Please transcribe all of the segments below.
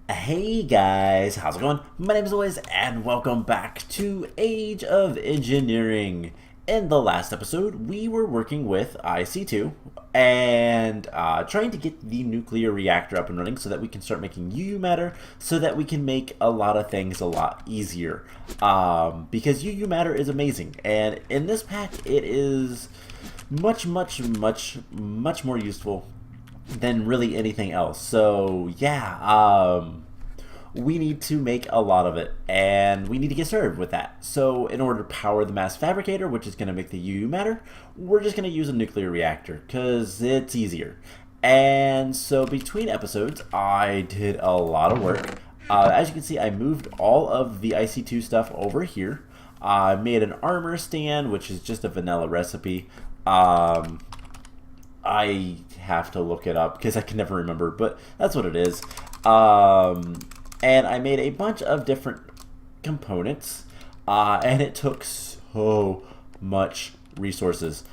Hey guys, how's it going? My name is Liz, and welcome back to Age of Engineering. In the last episode, we were working with IC2 and trying to get the nuclear reactor up and running so that we can start making UU-Matter so that we can make a lot of things a lot easier. Because UU-Matter is amazing, and in this pack it is much more useful than really anything else. So yeah, we need to make a lot of it, and we need to get started with that. So in order to power the mass fabricator, which is going to make the UU-Matter, we're just going to use a nuclear reactor because it's easier. And so between episodes, I did a lot of work. As you can see, I moved all of the IC2 stuff over here. I made an armor stand, which is just a vanilla recipe. I have to look it up because I can never remember, but that's what it is. And I made a bunch of different components, and it took so much resources.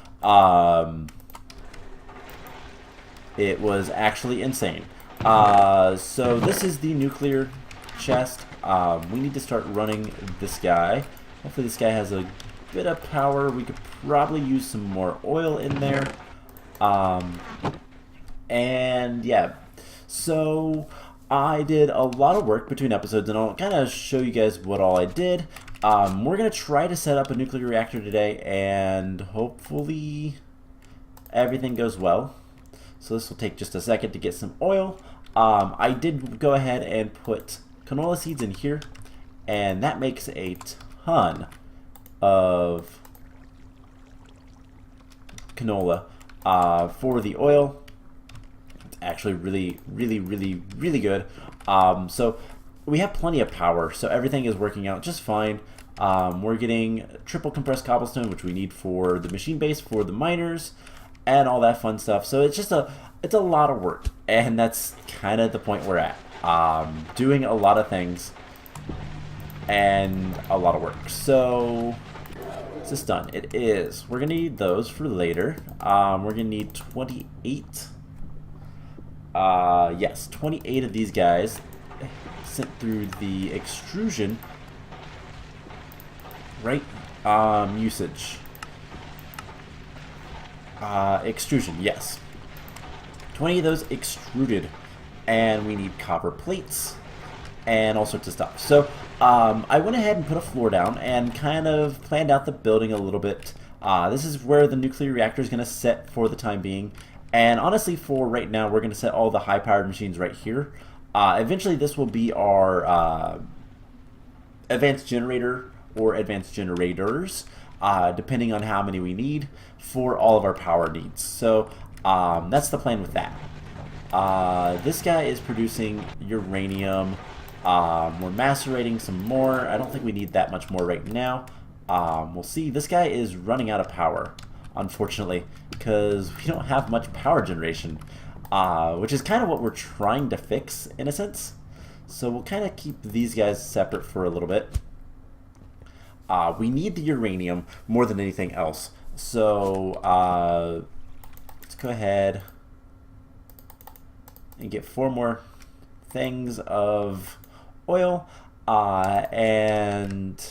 It was actually insane. So this is the nuclear chest. We need to start running this guy. Hopefully this guy has a bit of power. We could probably use some more oil in there. And yeah, so I did a lot of work between episodes, and I'll kind of show you guys what all I did. We're going to try to set up a nuclear reactor today, and hopefully everything goes well. So this will take just a second to get some oil. I did go ahead and put canola seeds in here, and that makes a ton of canola. For the oil, it's actually really good. So we have plenty of power, so everything is working out just fine. We're getting triple compressed cobblestone, which we need for the machine base for the miners and all that fun stuff. So it's just it's a lot of work, and that's kind of the point we're at. Doing a lot of things and a lot of work. So is this done? It is. We're gonna need those for later. We're gonna need 28. Yes, 28 of these guys sent through the extrusion. Right? Usage. Extrusion, yes. 20 of those extruded. And we need copper plates and all sorts of stuff. So I went ahead and put a floor down and kind of planned out the building a little bit. This is where the nuclear reactor is going to sit for the time being. And honestly, for right now, we're going to set all the high-powered machines right here. Eventually, this will be our advanced generator or advanced generators, depending on how many we need for all of our power needs. So that's the plan with that. This guy is producing uranium. We're macerating some more. I don't think we need that much more right now. We'll see. This guy is running out of power, unfortunately, because we don't have much power generation, which is kind of what we're trying to fix, in a sense. So we'll kind of keep these guys separate for a little bit. We need the uranium more than anything else. So let's go ahead and get 4 more things of oil, and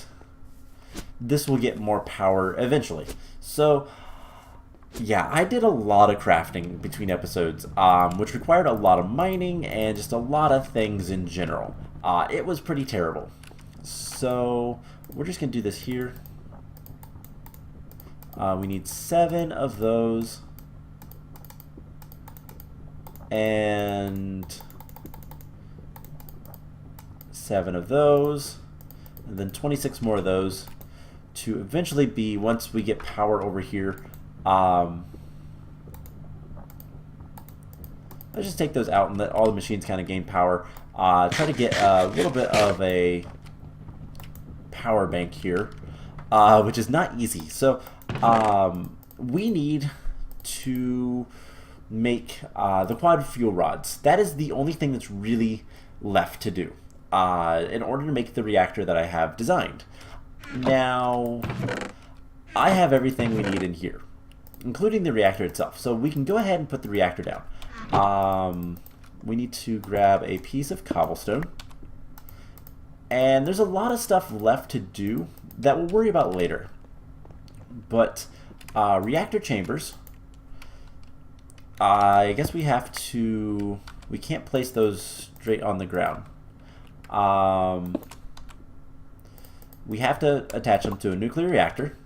this will get more power eventually. So yeah, I did a lot of crafting between episodes, which required a lot of mining and just a lot of things in general. It was pretty terrible. So we're just gonna do this here. We need 7 of those, and 7 of those, and then 26 more of those to eventually be, once we get power over here, let's just take those out and let all the machines kind of gain power. Try to get a little bit of a power bank here, which is not easy. So we need to make the quad fuel rods. That is the only thing that's really left to do in order to make the reactor that I have designed. Now, I have everything we need in here, including the reactor itself. So we can go ahead and put the reactor down. we need to grab a piece of cobblestone. And there's a lot of stuff left to do that we'll worry about later. But reactor chambers, I guess we have to, we can't place those straight on the ground. We have to attach them to a nuclear reactor.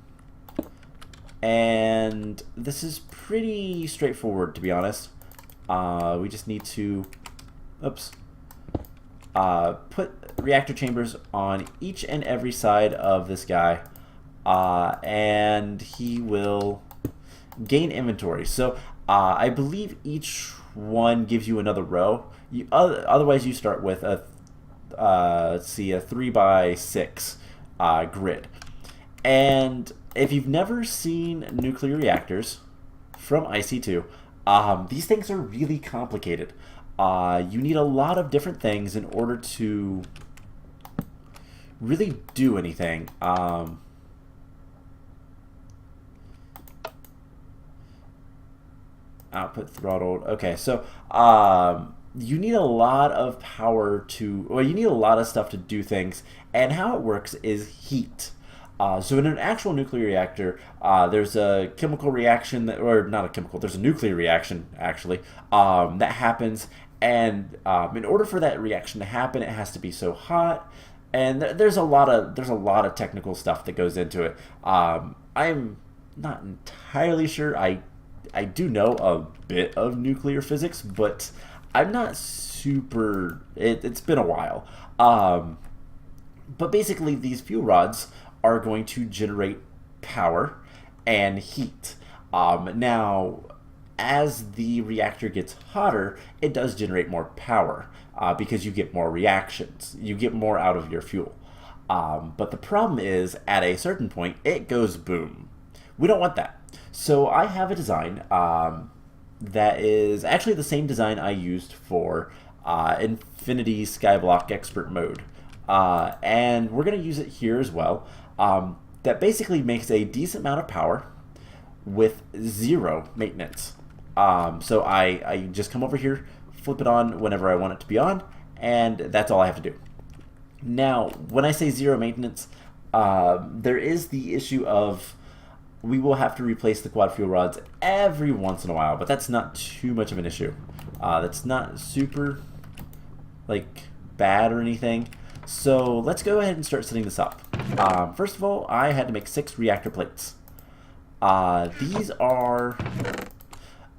And this is pretty straightforward, to be honest. We just need to, put reactor chambers on each and every side of this guy, and he will gain inventory. So I believe each one gives you another row. Otherwise, you start with a let's see, a 3x6 grid. And if you've never seen nuclear reactors from IC2, these things are really complicated. You need a lot of different things in order to really do anything. Output throttled. Okay, so you need a lot of power to, well, you need a lot of stuff to do things, and how it works is heat. So in an actual nuclear reactor, there's a chemical reaction, that, or not a chemical, there's a nuclear reaction, actually, that happens, and in order for that reaction to happen, it has to be so hot, and there's a lot of technical stuff that goes into it. I'm not entirely sure. I do know a bit of nuclear physics, but I'm not super, it's been a while. But basically, these fuel rods are going to generate power and heat. Now, as the reactor gets hotter, it does generate more power because you get more reactions. You get more out of your fuel. But the problem is, at a certain point, it goes boom. We don't want that. So I have a design that is actually the same design I used for Infinity Skyblock Expert Mode. And we're going to use it here as well. That basically makes a decent amount of power with 0 maintenance. So I just come over here, flip it on whenever I want it to be on, and that's all I have to do. Now, when I say 0 maintenance, there is the issue of we will have to replace the quad fuel rods every once in a while, but that's not too much of an issue. That's not super bad or anything. So let's go ahead and start setting this up. First of all, I had to make 6 reactor plates. These are,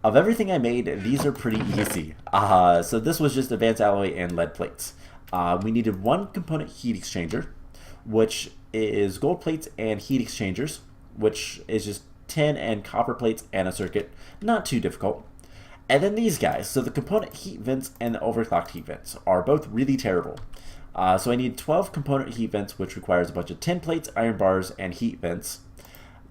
of everything I made, these are pretty easy. So this was just advanced alloy and lead plates. We needed 1 component heat exchanger, which is gold plates and heat exchangers, which is just tin and copper plates and a circuit. Not too difficult. And then these guys, so the component heat vents and the overclocked heat vents are both really terrible. So I need 12 component heat vents, which requires a bunch of tin plates, iron bars, and heat vents.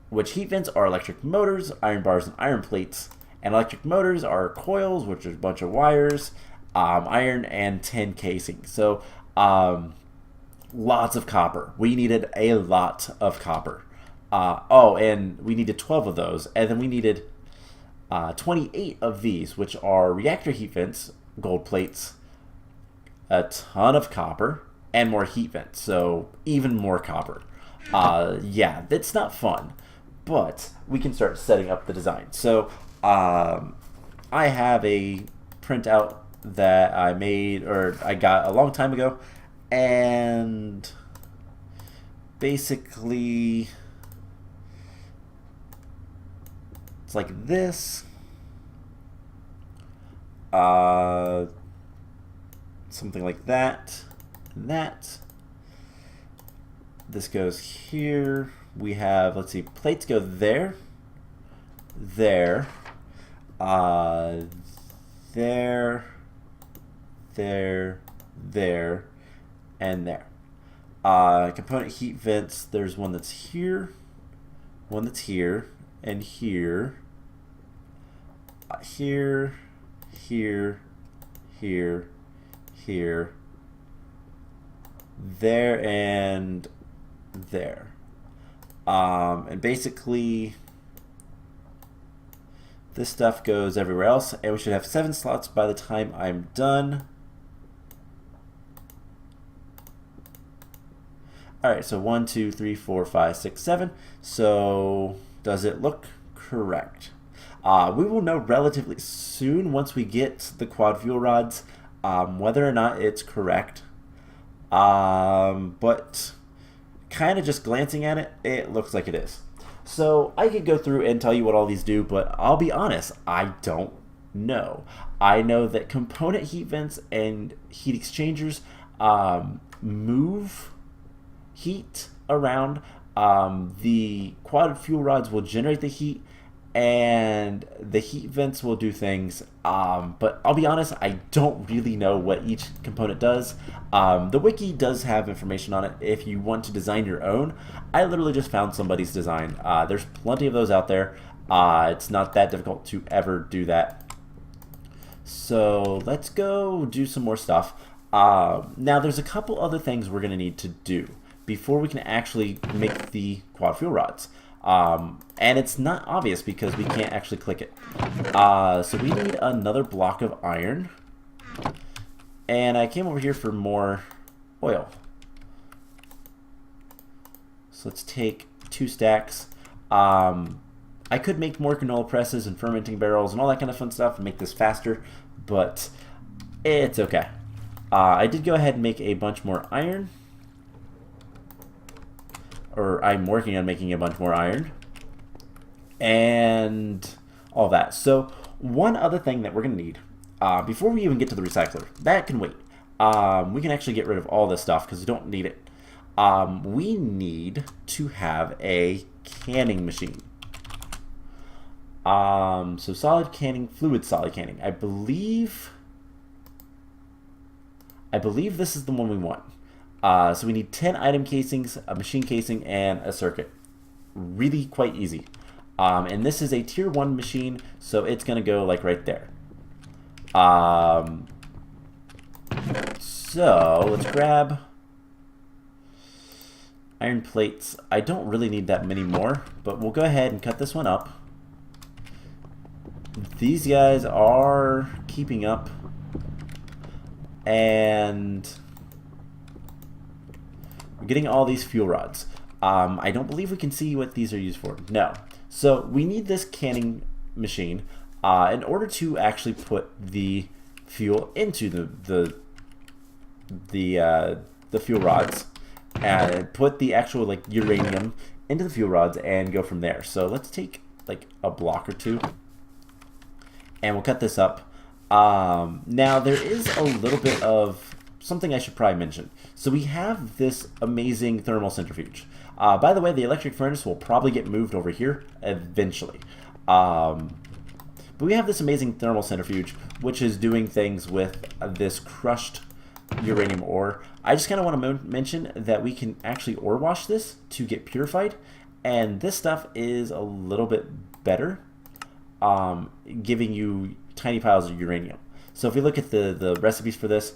Which heat vents are electric motors, iron bars, and iron plates. And electric motors are coils, which are a bunch of wires, iron, and tin casing. So lots of copper. We needed a lot of copper. And we needed 12 of those. And then we needed 28 of these, which are reactor heat vents, gold plates, a ton of copper, and more heat vents, so even more copper. Yeah, that's not fun, but we can start setting up the design. So I have a printout that I made, or I got a long time ago, and basically it's like this. Something like that, and that. This goes here. We have, let's see, plates go there, there, there, there, and there. Component heat vents, there's one that's here, one that's here, and here, here, here, here, here, there, and there. And basically This stuff goes everywhere else, and we should have 7 slots by the time I'm done. Alright, so 1, 2, 3, 4, 5, 6, 7. So, does it look correct? We will know relatively soon once we get the quad fuel rods whether or not it's correct. But kind of just glancing at it, it looks like it is. So I could go through and tell you what all these do, but I'll be honest, I don't know. I know that component heat vents and heat exchangers move heat around. The quad fuel rods will generate the heat, and the heat vents will do things, but I'll be honest, I don't really know what each component does. The wiki does have information on it if you want to design your own. I literally just found somebody's design. There's plenty of those out there. It's not that difficult to ever do that. So let's go do some more stuff. Now there's a couple other things we're going to need to do before we can actually make the quad fuel rods. And it's not obvious because we can't actually click it. So we need another block of iron. And I came over here for more oil. So let's take 2 stacks. I could make more canola presses and fermenting barrels and all that kind of fun stuff and make this faster, but it's okay. I did go ahead and make a bunch more iron. Or I'm working on making a bunch more iron. And all that. So one other thing that we're going to need, before we even get to the recycler, that can wait. We can actually get rid of all this stuff because we don't need it. We need to have a canning machine. So solid canning, fluid solid canning. I believe this is the one we want. So we need 10 item casings, a machine casing, and a circuit. Really quite easy. And this is a tier 1 machine, so it's going to go like right there. So let's grab iron plates. I don't really need that many more, but we'll go ahead and cut this one up. These guys are keeping up. And we're getting all these fuel rods. I don't believe we can see what these are used for. No. So we need this canning machine in order to actually put the fuel into the fuel rods and put the actual like uranium into the fuel rods and go from there. So let's take like a block or two and we'll cut this up. Now there is a little bit of something I should probably mention. So we have this amazing thermal centrifuge. By the way, the electric furnace will probably get moved over here eventually. But we have this amazing thermal centrifuge, which is doing things with this crushed uranium ore. I just kind of want to mention that we can actually ore wash this to get purified. And this stuff is a little bit better, giving you tiny piles of uranium. So if we look at the recipes for this,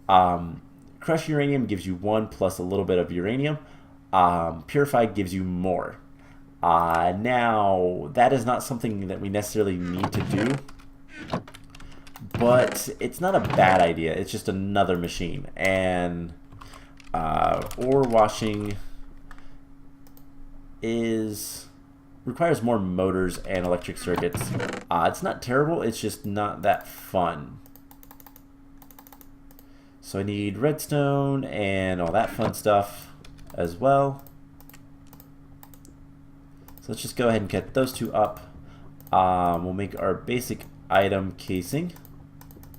crushed uranium gives you 1 plus a little bit of uranium. Purified gives you more. Now, that is not something that we necessarily need to do, but it's not a bad idea. It's just another machine. And ore washing requires more motors and electric circuits. It's not terrible, it's just not that fun. So I need redstone and all that fun stuff as well. So let's just go ahead and cut those two up. We'll make our basic item casing,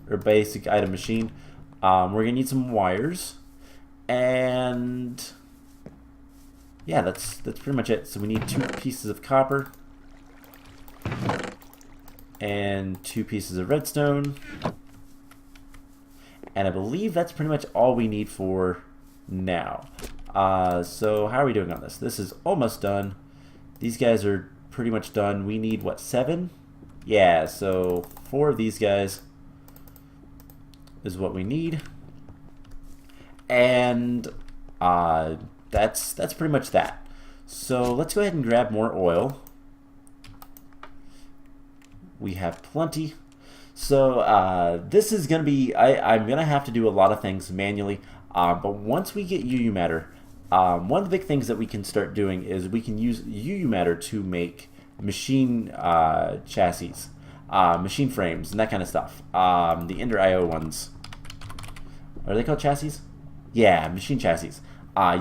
or basic item machine. We're gonna need some wires, and yeah, that's pretty much it. So we need 2 pieces of copper and 2 pieces of redstone. And I believe that's pretty much all we need for now. So how are we doing on this? This is almost done. These guys are pretty much done. We need, what, 7? Yeah, so 4 of these guys is what we need. And that's pretty much that. So let's go ahead and grab more oil. We have plenty. So this is going to be, I'm going to have to do a lot of things manually. But once we get UU-Matter, one of the big things that we can start doing is we can use UU-Matter to make machine chassis, machine frames, and that kind of stuff. The Ender IO ones. Are they called chassis? Yeah, machine chassis.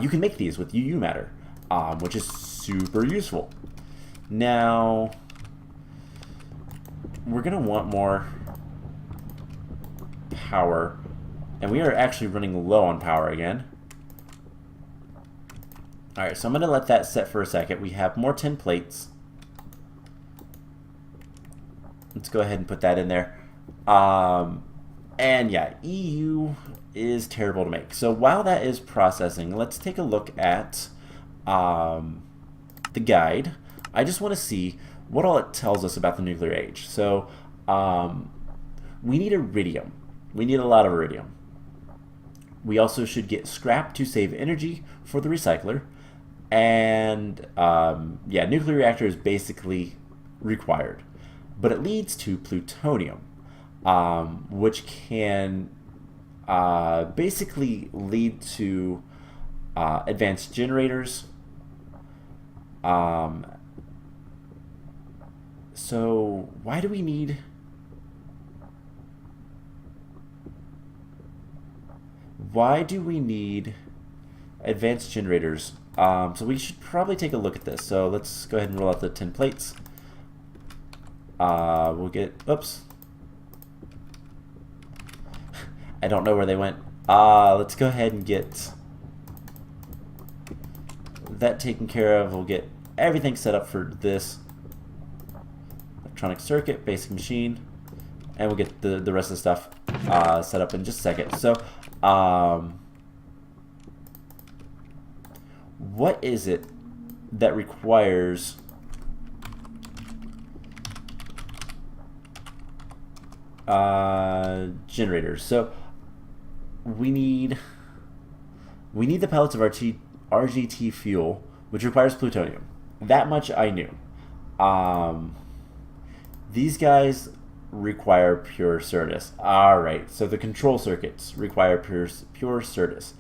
You can make these with UU-Matter, which is super useful. Now, we're going to want more power, and we are actually running low on power again. Alright, so I'm going to let that set for a second. We have more tin plates. Let's go ahead and put that in there. And yeah, EU is terrible to make. So while that is processing, let's take a look at the guide. I just want to see what all it tells us about the nuclear age. So we need iridium. We need a lot of iridium. We also should get scrap to save energy for the recycler. And yeah, nuclear reactor is basically required. But it leads to plutonium, which can basically lead to advanced generators. So why do we need... Why do we need advanced generators? So we should probably take a look at this. So let's go ahead and roll out the tin plates. We'll get... Oops. I don't know where they went. Let's go ahead and get that taken care of. We'll get everything set up for this. Electronic circuit, basic machine. And we'll get the rest of the stuff set up in just a second. So, what is it that requires generators? So we need the pellets of RGT fuel, which requires plutonium. That much I knew. These guys require pure Certus. Alright, so the control circuits require pure Certus.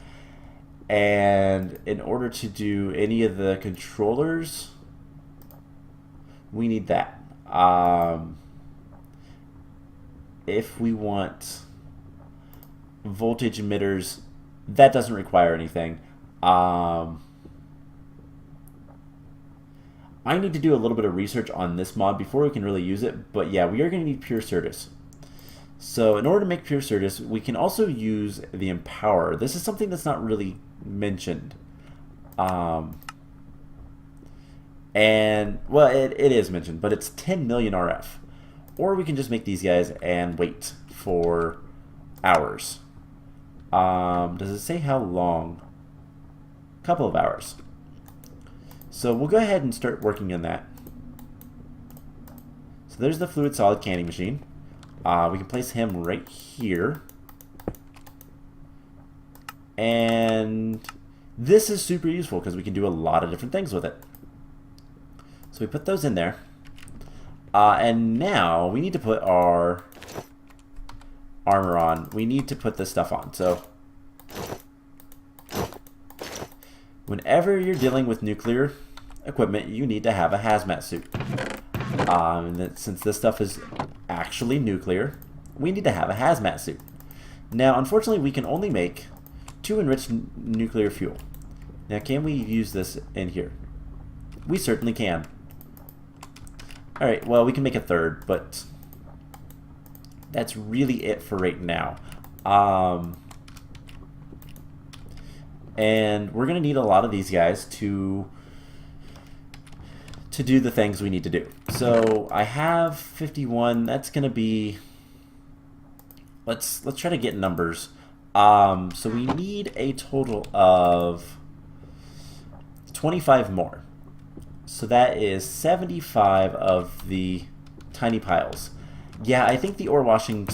And in order to do any of the controllers, we need that. If we want voltage emitters, that doesn't require anything. I need to do a little bit of research on this mod before we can really use it, but yeah, we are going to need pure Certus. So in order to make pure Certus, we can also use the Empower. This is something that's not really mentioned. And, well, it is mentioned, but it's 10 million RF. Or we can just make these guys and wait for hours. Does it say how long? A couple of hours. So we'll go ahead and start working on that. So there's the fluid solid canning machine. We can place him right here. And this is super useful because we can do a lot of different things with it. So we put those in there. And now we need to put our armor on. We need to put this stuff on. So whenever you're dealing with nuclear equipment, you need to have a hazmat suit. And since this stuff is actually nuclear, we need to have a hazmat suit. Now, unfortunately, we can only make 2 enriched nuclear fuel. Now, can we use this in here? We certainly can. Alright, well, we can make a 3rd, but that's really it for right now. And we're going to need a lot of these guys to do the things we need to do. So I have 51. That's going to be... Let's try to get numbers. So we need a total of 25 more. So that is 75 of the tiny piles. Yeah, I think the ore washing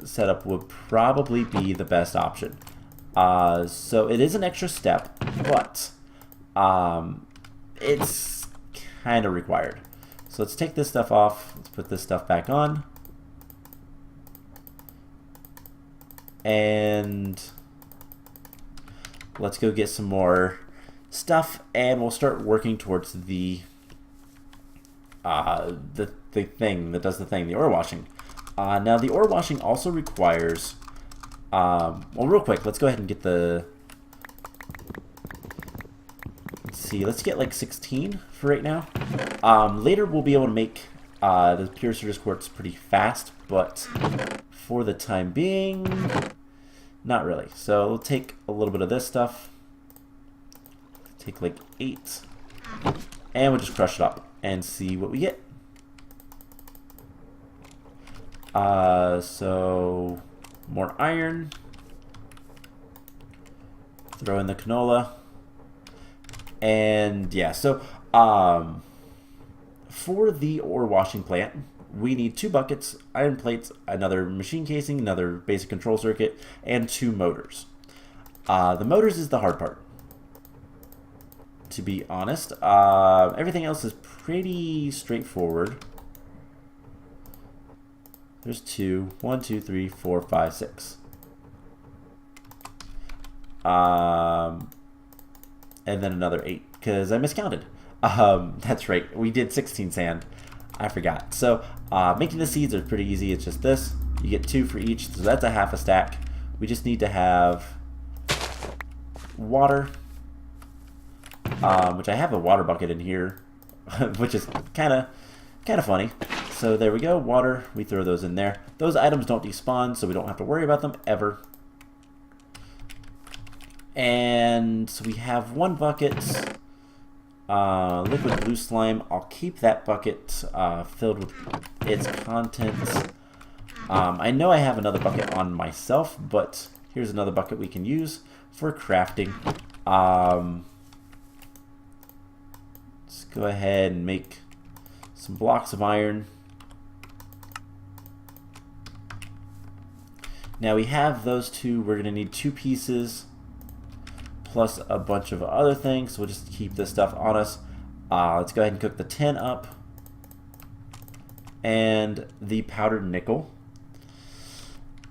setup would probably be the best option. So it is an extra step, but it's kind of required. So let's take this stuff off. Let's put this stuff back on. And let's go get some more stuff, and we'll start working towards the thing that does the thing, the ore washing. Now the ore washing also requires, well, real quick, let's go ahead and get the, let's get like 16 for right now. Later we'll be able to make the pure Sturgis quartz pretty fast, but for the time being, not really. So we'll take a little bit of this stuff, take like 8, and we'll just crush it up and see what we get. So more iron, throw in the canola, and yeah, so for the ore washing plant, we need 2 buckets, iron plates, another machine casing, another basic control circuit, and 2 motors. The motors is the hard part, to be honest. Everything else is pretty straightforward. There's 2, 1, 2, 3, 4, 5, 6. And then another 8, because I miscounted. That's right, we did 16 sand. I forgot. So making the seeds are pretty easy. It's just this. You get 2 for each, so that's a half a stack. We just need to have water, which I have a water bucket in here, which is kind of funny. So there we go, water. We throw those in there. Those items don't despawn, so we don't have to worry about them ever. And so we have 1 bucket. Liquid blue slime. I'll keep that bucket filled with its contents. I know I have another bucket on myself, but here's another bucket we can use for crafting. Let's go ahead and make some blocks of iron. Now we have those 2. We're going to need 2 pieces plus a bunch of other things, so we'll just keep this stuff on us. Let's go ahead and cook the tin up and the powdered nickel.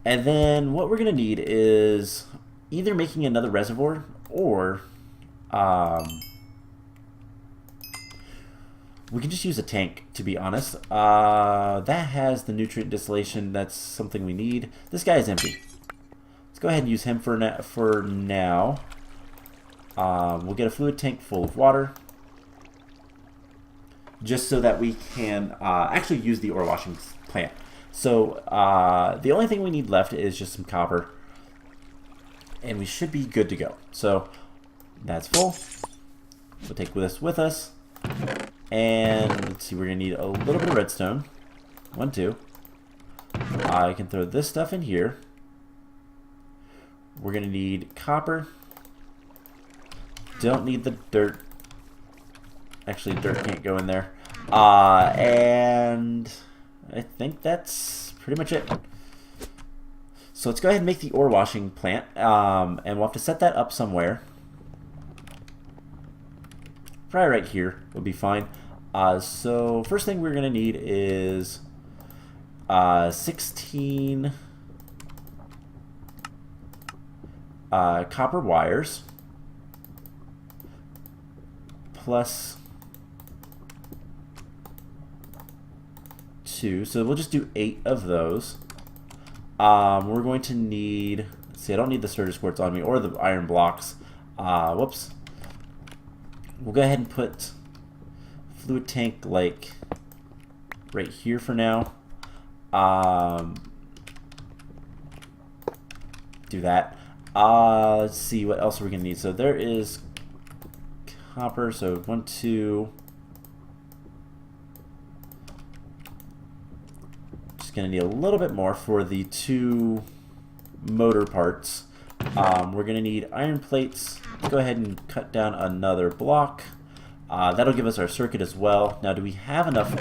And then what we're going to need is either making another reservoir or we can just use a tank, to be honest. That has the nutrient distillation. That's something we need. This guy is empty. Let's go ahead and use him for now. We'll get a fluid tank full of water, just so that we can actually use the ore washing plant. So the only thing we need left is just some copper, and we should be good to go. So that's full. We'll take this with us. And let's see, we're going to need a little bit of redstone. 1, 2. I can throw this stuff in here. We're going to need copper. Don't need the dirt. Actually, dirt can't go in there. And I think that's pretty much it. So let's go ahead and make the ore washing plant. And we'll have to set that up somewhere. Probably right here would be fine. So first thing we're going to need is 16 copper wires plus 2. So we'll just do 8 of those. We're going to need, let's see, I don't need the Sturgis quartz on me or the iron blocks. Whoops. We'll go ahead and put fluid tank like right here for now. Do that. Let's see, what else are we gonna need? So there is copper, so 1, 2. Just gonna need a little bit more for the 2 motor parts. We're gonna need iron plates. Let's go ahead and cut down another block. That'll give us our circuit as well. Now, do we have enough?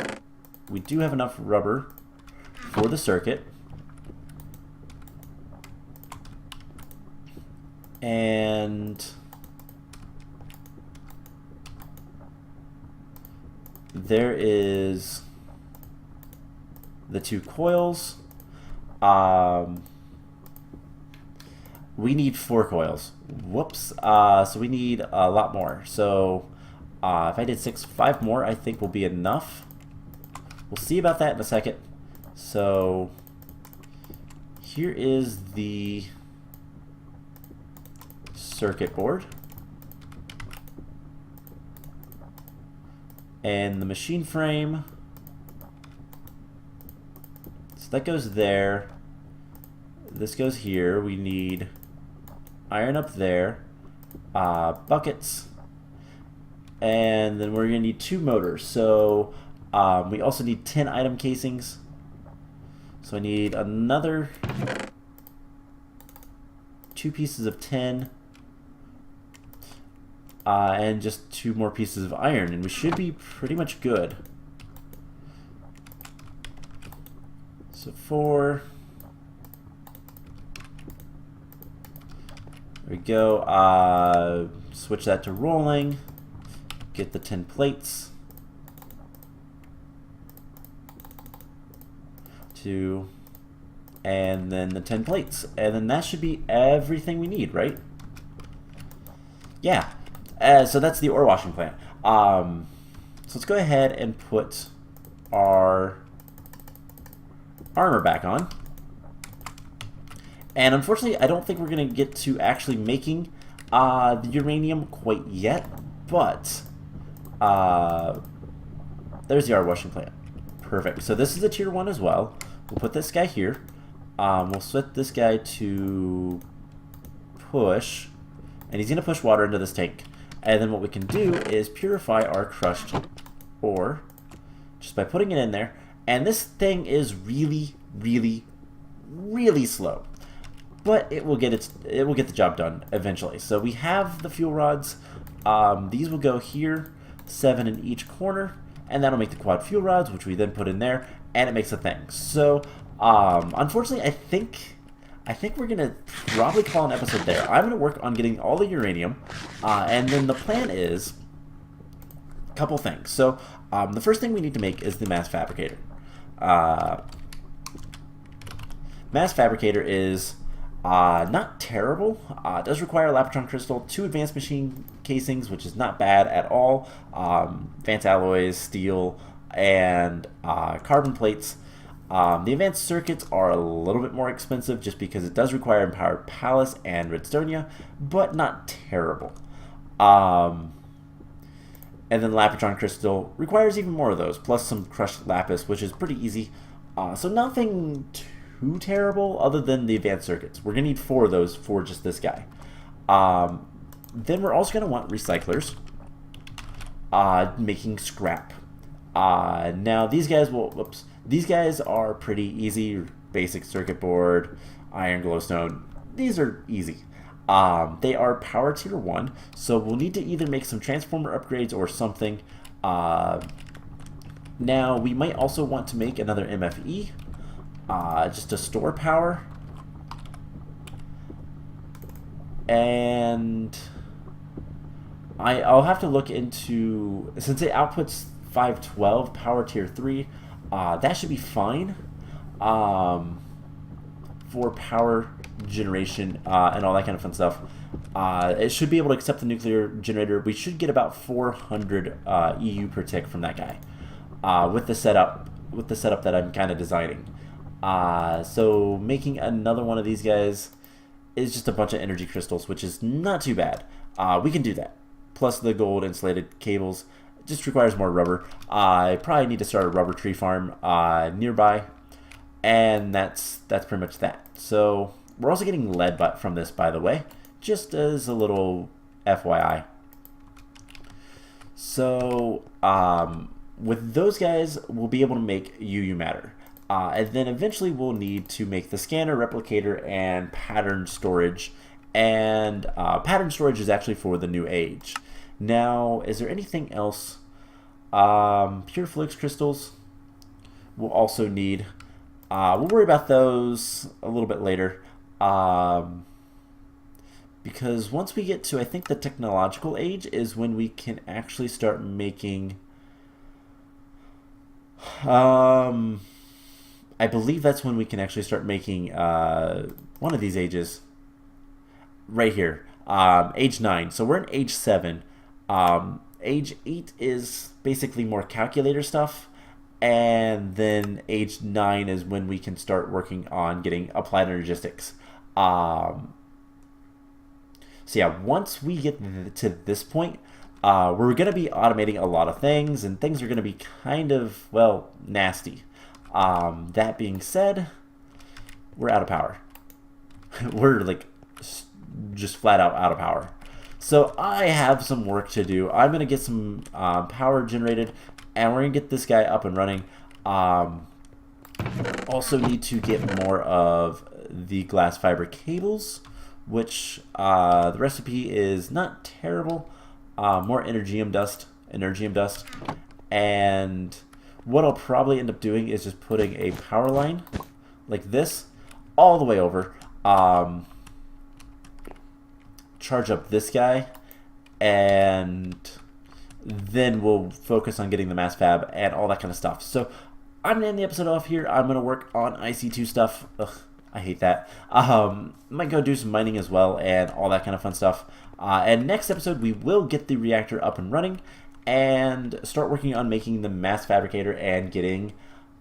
We do have enough rubber for the circuit. And there is the 2 coils. We need 4 coils. Whoops. So we need a lot more. So if I did 5 more, I think will be enough. We'll see about that in a second. So here is the circuit board. And the machine frame. So that goes there. This goes here. We need iron up there, buckets, and then we're going to need 2 motors. So we also need 10 item casings. So I need another 2 pieces of tin. And just 2 more pieces of iron, and we should be pretty much good. So 4. There we go. Switch that to rolling. Get the 10 plates. 2. And then the 10 plates. And then that should be everything we need, right? Yeah. So that's the ore washing plant. So let's go ahead and put our armor back on. And unfortunately, I don't think we're going to get to actually making the uranium quite yet. But there's the ore washing plant. Perfect. So this is a tier 1 as well. We'll put this guy here. We'll set this guy to push. And he's going to push water into this tank. And then what we can do is purify our crushed ore just by putting it in there. And this thing is really, really, really slow. But it will get the job done eventually. So we have the fuel rods. These will go here, 7 in each corner, and that'll make the quad fuel rods, which we then put in there, and it makes a thing. So unfortunately, I think we're going to probably call an episode there. I'm going to work on getting all the uranium, and then the plan is a couple things. So the first thing we need to make is the mass fabricator. Mass fabricator is not terrible. It does require a Lapotron crystal, 2 advanced machine casings, which is not bad at all, advanced alloys, steel, and carbon plates. The advanced circuits are a little bit more expensive just because it does require empowered palace and redstonia, but not terrible. And then Lapotron crystal requires even more of those, plus some crushed lapis, which is pretty easy. So nothing too terrible other than the advanced circuits. We're going to need 4 of those for just this guy. Then we're also going to want recyclers, making scrap. Now these guys these guys are pretty easy. Basic circuit board, iron glowstone. These are easy. They are power tier 1, so we'll need to either make some transformer upgrades or something. Now we might also want to make another MFE, just to store power. And I'll have to look into, since it outputs 512 power tier 3, that should be fine for power generation and all that kind of fun stuff. It should be able to accept the nuclear generator. We should get about 400 EU per tick from that guy with the setup that I'm kind of designing. So making another one of these guys is just a bunch of energy crystals, which is not too bad. We can do that. Plus the gold insulated cables. Just requires more rubber. I probably need to start a rubber tree farm nearby, and that's pretty much that. So we're also getting lead from this, by the way, just as a little FYI. So with those guys, we'll be able to make UU-Matter. And then eventually we'll need to make the scanner, replicator, and pattern storage. And pattern storage is actually for the new age. Now, is there anything else? Pure flux crystals we'll also need. We'll worry about those a little bit later. Because once we get to, I think, the technological age is when we can actually start making I believe that's when we can actually start making one of these ages right here. Age 9. So we're in age 7. Age 8 is basically more calculator stuff. And then age 9 is when we can start working on getting applied energistics. So yeah, once we get to this point, we're going to be automating a lot of things, and things are going to be kind of, well, nasty. That being said, we're out of power. We're like just flat out of power. So I have some work to do. I'm going to get some power generated, and we're going to get this guy up and running. Also need to get more of the glass fiber cables, which the recipe is not terrible. More energium dust, and what I'll probably end up doing is just putting a power line like this all the way over. Charge up this guy, and then we'll focus on getting the mass fab and all that kind of stuff. So I'm gonna end the episode off here. I'm gonna work on IC2 stuff. Ugh, I hate that. Might go do some mining as well and all that kind of fun stuff. And next episode we will get the reactor up and running and start working on making the mass fabricator and getting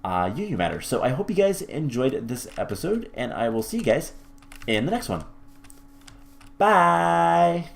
UU-Matter. So I hope you guys enjoyed this episode, and I will see you guys in the next one. Bye!